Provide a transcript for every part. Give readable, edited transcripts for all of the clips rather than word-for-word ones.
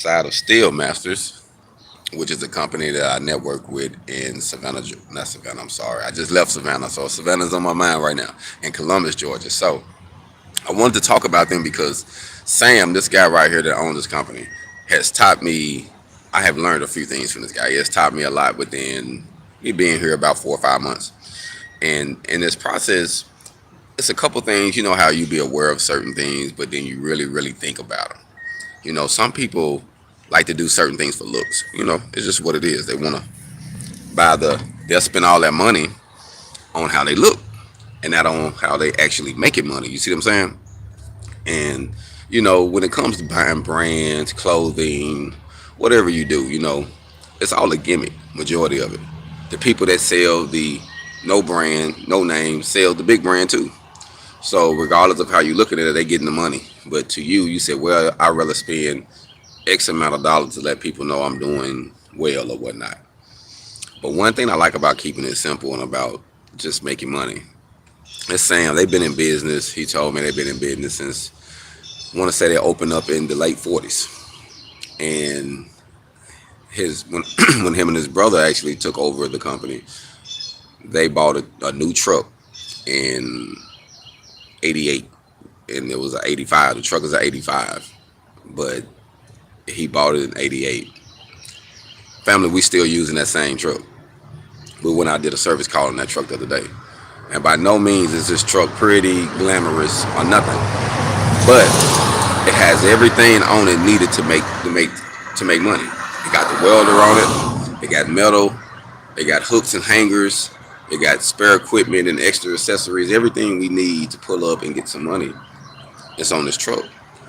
Side of Steel Masters, which is a company that I network with in Savannah, not Savannah, I'm sorry. I just left Savannah, so Savannah's on my mind right now, in Columbus, Georgia. So I wanted to talk about them because Sam, this guy right here that owns this company, has taught me, I have learned a few things from this guy. He has taught me a lot within me being here about 4 or 5 months. And in this process, it's a couple things, you know, how you be aware of certain things, but then you really, really think about them. You know, some people like to do certain things for looks. You know, it's just what it is. They want to they'll spend all that money on how they look and not on how they actually making money. You see what I'm saying? And, you know, when it comes to buying brands, clothing, whatever you do, you know, it's all a gimmick, majority of it. The people that sell the no brand, no name, sell the big brand too. So regardless of how you looking at it, they getting the money. But to you, you said, well, I'd rather spend X amount of dollars to let people know I'm doing well or whatnot. But one thing I like about keeping it simple and about just making money is Sam. They've been in business. He told me they've been in business since, I want to say they opened up in the late 40s. And when when him and his brother actually took over the company, they bought a new truck in '88, and it was an '85. The truck is an '85, but he bought it in '88. Family, we still using that same truck. We went out did a service call on that truck the other day, and by no means is this truck pretty, glamorous, or nothing. But it has everything on it needed to make money. It got the welder on it. It got metal. It got hooks and hangers. It got spare equipment and extra accessories. Everything we need to pull up and get some money. It's on this truck.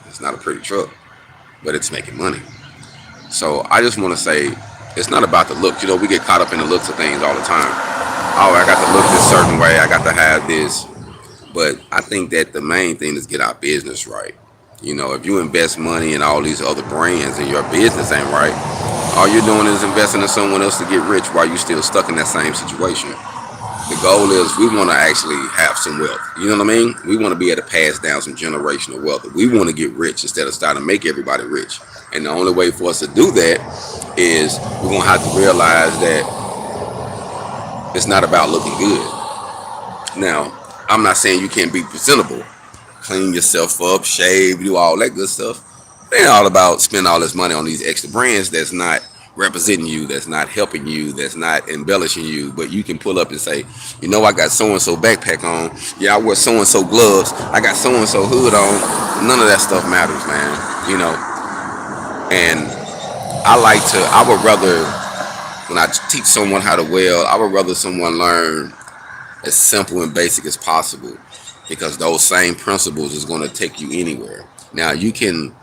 It's not a pretty truck, but it's making money. So I just want to say, it's not about the look. You know, we get caught up in the looks of things all the time. Oh, I got to look this certain way. I got to have this. But I think that the main thing is get our business right. You know, if you invest money in all these other brands and your business ain't right, all you're doing is investing in someone else to get rich while you're still stuck in that same situation. The goal is we want to actually have some wealth. You know what I mean? We want to be able to pass down some generational wealth. We want to get rich instead of starting to make everybody rich. And the only way for us to do that is we're going to have to realize that it's not about looking good. Now, I'm not saying you can't be presentable, clean yourself up, shave, do all that good stuff. It ain't all about spending all this money on these extra brands that's not representing you, that's not helping you, that's not embellishing you. But you can pull up and say, you know, I got so and so backpack on. Yeah, I wear so and so gloves. I got so and so hood on. None of that stuff matters, man. You know, and I would rather, when I teach someone how to weld, I would rather someone learn as simple and basic as possible because those same principles is going to take you anywhere. Now you can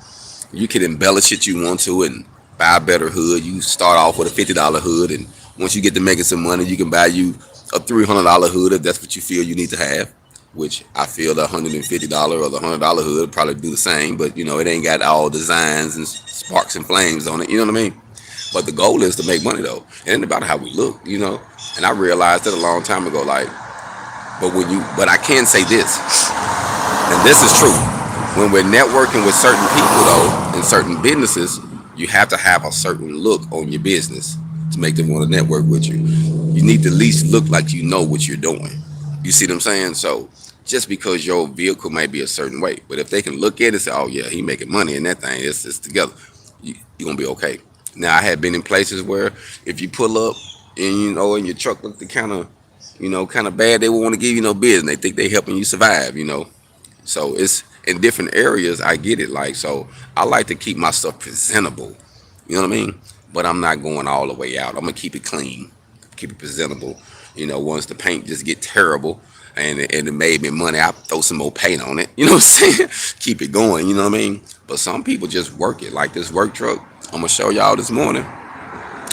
embellish it you want to and buy a better hood. You start off with a $50 hood, and once you get to making some money, you can buy you a $300 hood if that's what you feel you need to have. Which I feel the $150 or the $100 hood probably do the same, but you know it ain't got all designs and sparks and flames on it. You know what I mean? But the goal is to make money though. It ain't about how we look, you know. And I realized that a long time ago. But I can say this, and this is true. When we're networking with certain people though, in certain businesses, you have to have a certain look on your business to make them want to network with you. You need to at least look like you know what you're doing. You see what I'm saying? So just because your vehicle may be a certain way, but if they can look at it and say, oh yeah, he making money in that thing, it's together, you're gonna be okay. Now I have been in places where if you pull up and you know and your truck look the kind of bad, they won't want to give you no business. They think they helping you survive, you know. So it's in different areas. I get it. Like so, I like to keep my stuff presentable. You know what I mean? But I'm not going all the way out. I'm gonna keep it clean, keep it presentable. You know, once the paint just get terrible and it made me money, I throw some more paint on it. You know what I'm saying? Keep it going. You know what I mean? But some people just work it. Like this work truck, I'm gonna show y'all this morning.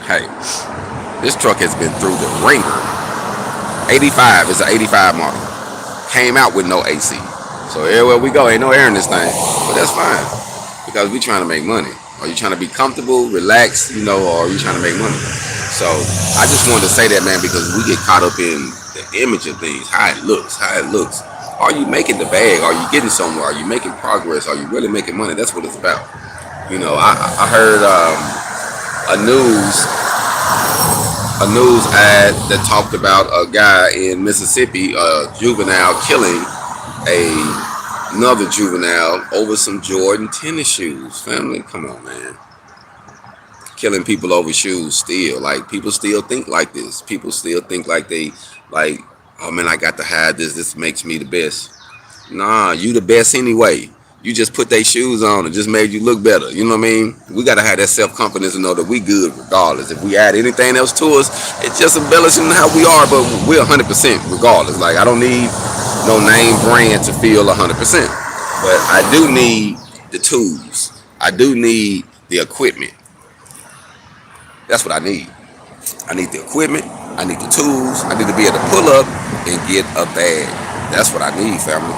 Hey, this truck has been through the ringer. 85 is an 85 model. Came out with no AC. So everywhere we go, ain't no air in this thing. But that's fine. Because we trying to make money. Are you trying to be comfortable, relaxed, you know, or are you trying to make money? So I just wanted to say that, man, because we get caught up in the image of things, how it looks, how it looks. Are you making the bag? Are you getting somewhere? Are you making progress? Are you really making money? That's what it's about. I heard a news ad that talked about a guy in Mississippi, a juvenile killing another juvenile over some Jordan tennis shoes. Family, come on, man. Killing people over shoes still. Like, people still think like this. People still think like like, oh man, I got to have this. This makes me the best. Nah, you the best anyway. You just put their shoes on and just made you look better. You know what I mean? We gotta have that self-confidence to know that we good regardless. If we add anything else to us, it's just embellishing how we are, but we're 100% regardless. Like, I don't need no name brand to feel 100%. But I do need the tools. I do need the equipment. That's what I need. I need the equipment. I need the tools. I need to be able to pull up and get a bag. That's what I need, family.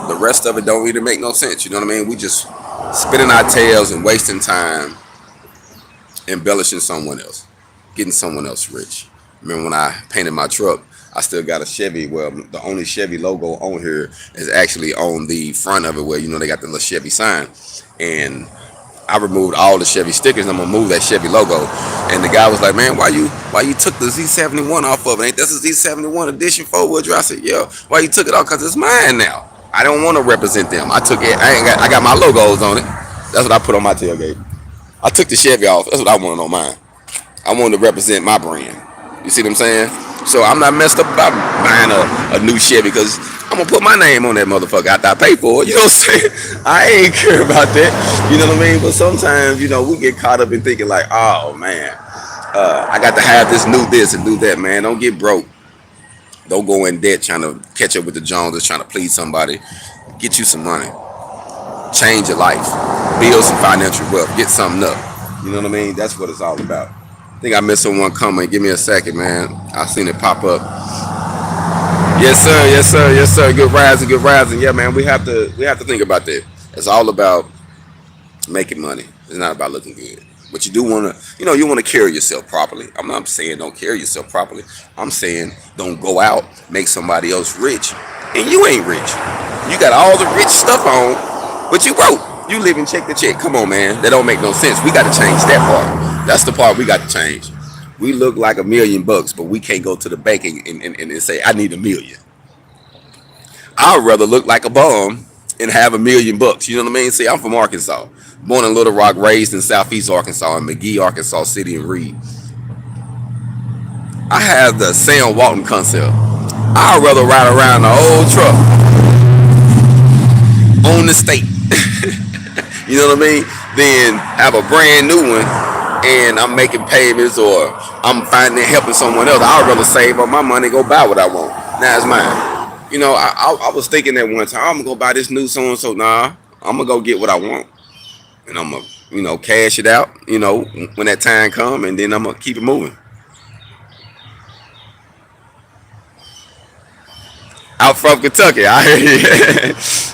The rest of it don't really make no sense. You know what I mean? We just spinning our tails and wasting time embellishing someone else, getting someone else rich. Remember when I painted my truck, I still got a Chevy. Well, the only Chevy logo on here is actually on the front of it where, they got the little Chevy sign. And I removed all the Chevy stickers and I'm gonna move that Chevy logo. And the guy was like, man, why you took the Z71 off of it? Ain't this a Z71 edition 4-wheel drive? I said, yeah. Why you took it off? Because it's mine now. I don't want to represent them. I took it. I got my logos on it. That's what I put on my tailgate. I took the Chevy off. That's what I wanted on mine. I wanted to represent my brand. You see what I'm saying? So I'm not messed up about buying a new Chevy because I'm gonna put my name on that motherfucker after I pay for it. You know what I'm saying? I ain't care about that. You know what I mean? But sometimes, we get caught up in thinking like, oh man, I got to have this and do that, man. Don't get broke. Don't go in debt trying to catch up with the Joneses, trying to please somebody. Get you some money. Change your life. Build some financial wealth. Get something up. You know what I mean? That's what it's all about. I think I missed someone comment. Give me a second, man. I seen it pop up. Yes, sir. Yes, sir. Yes, sir. Good rising. Good rising. Yeah, man. We have to think about that. It's all about making money. It's not about looking good. But you do want to, you want to carry yourself properly. I'm not saying don't carry yourself properly. I'm saying don't go out, make somebody else rich, and you ain't rich. You got all the rich stuff on, but you broke. You living check to check. Come on, man. That don't make no sense. We got to change that part. That's the part we got to change. We look like $1 million, but we can't go to the bank and say, I need $1 million. I'd rather look like a bum and have $1 million. You know what I mean? See, I'm from Arkansas. Born in Little Rock, raised in Southeast Arkansas, in McGee, Arkansas City, and Reed. I have the Sam Walton concept. I'd rather ride around the old truck on the state, you know what I mean, than have a brand new one and I'm making payments or I'm finding helping someone else. I'd rather save all my money and go buy what I want. Now it's mine. I was thinking that one time, I'm going to go buy this new so-and-so. Nah, I'm going to go get what I want. And I'm going to, cash it out, when that time comes, and then I'm going to keep it moving. Out from Kentucky, I hear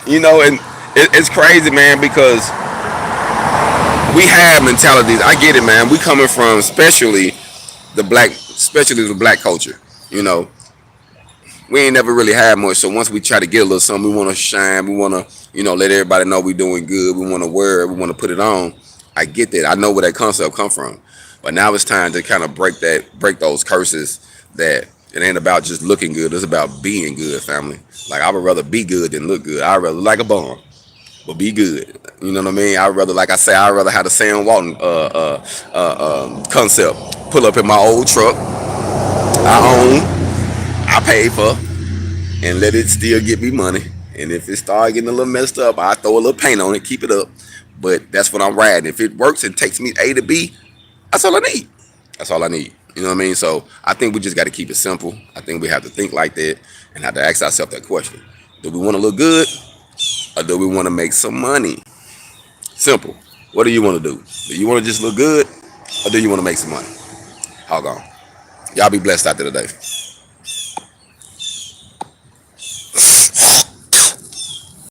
you. And it's crazy, man, because we have mentalities. I get it, man. We coming from especially the black culture, We ain't never really had much, so once we try to get a little something, we want to shine. We want to, let everybody know we doing good. We want to wear it. We want to put it on. I get that. I know where that concept come from. But now it's time to kind of break those curses that it ain't about just looking good. It's about being good, family. Like, I would rather be good than look good. I'd rather like a bum, but be good. You know what I mean? I'd rather, like I say, I'd rather have the Sam Walton concept. Pull up in my old truck. I own. I pay for, and let it still get me money. And if it start getting a little messed up, I throw a little paint on it, keep it up. But that's what I'm riding. If it works and takes me A to B, that's all I need. That's all I need. You know what I mean? So I think we just got to keep it simple. I think we have to think like that and have to ask ourselves that question. Do we want to look good or do we want to make some money? Simple. What do you want to do? Do you want to just look good or do you want to make some money? HogOn. Y'all be blessed out there today.